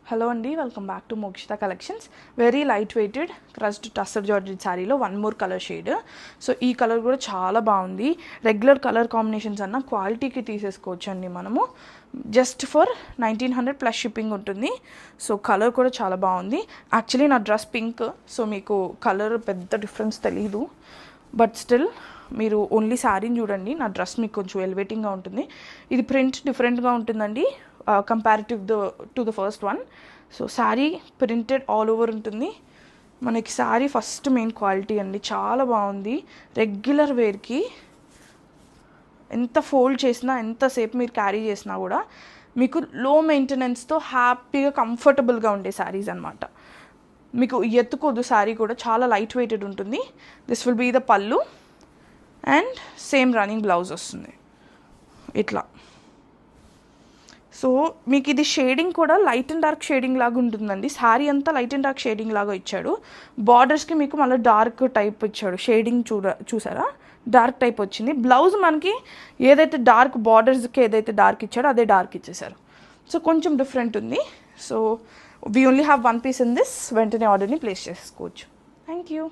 Hello అండి, welcome back to Mokshitha collections. Very light weighted crushed tussar georgette శారీలో one more colour shade. So ఈ colour కూడా చాలా బాగుంది. రెగ్యులర్ కలర్ కాంబినేషన్స్ అన్న క్వాలిటీకి తీసేసుకోవచ్చు అండి మనము. జస్ట్ ఫర్ 1900 ప్లస్ షిప్పింగ్ ఉంటుంది. సో కలర్ కూడా చాలా బాగుంది. యాక్చువల్లీ నా డ్రెస్ పింక్, సో మీకు కలర్ పెద్ద డిఫరెన్స్ తెలీదు. బట్ స్టిల్ మీరు ఓన్లీ శారీని చూడండి, నా డ్రెస్ మీకు కొంచెం ఎలివేటింగ్గా ఉంటుంది. ఇది ప్రింట్ డిఫరెంట్గా ఉంటుందండి comparative to the first one. So sari printed all over ఉంటుంది. మనకి శారీ ఫస్ట్ మెయిన్ క్వాలిటీ అండి, చాలా బాగుంది. రెగ్యులర్ వేర్కి ఎంత ఫోల్డ్ చేసినా, ఎంతసేపు మీరు క్యారీ చేసినా కూడా మీకు లో మెయింటెనెన్స్తో హ్యాపీగా కంఫర్టబుల్గా ఉండే శారీస్ అనమాట. మీకు ఎత్తుకోదు, శారీ కూడా చాలా లైట్ వెయిటెడ్ ఉంటుంది. దిస్ విల్ బీ ద పళ్ళు అండ్ సేమ్ రన్నింగ్ బ్లౌజ్ వస్తుంది ఇట్లా. సో మీకు ఇది షేడింగ్ కూడా లైట్ అండ్ డార్క్ షేడింగ్ లాగా ఉంటుందండి. శారీ అంతా లైట్ అండ్ డార్క్ షేడింగ్ లాగా ఇచ్చాడు. బార్డర్స్కి మీకు మళ్ళీ డార్క్ టైప్ ఇచ్చాడు. షేడింగ్ చూసారా, డార్క్ టైప్ వచ్చింది. బ్లౌజ్ మనకి ఏదైతే డార్క్ బార్డర్స్కి ఏదైతే డార్క్ ఇచ్చాడో అదే డార్క్ ఇచ్చేసారు. సో కొంచెం డిఫరెంట్ ఉంది. So we only have one piece in this. వెంటనే ఆర్డర్ని ప్లేస్ చేసుకోవచ్చు. Thank you.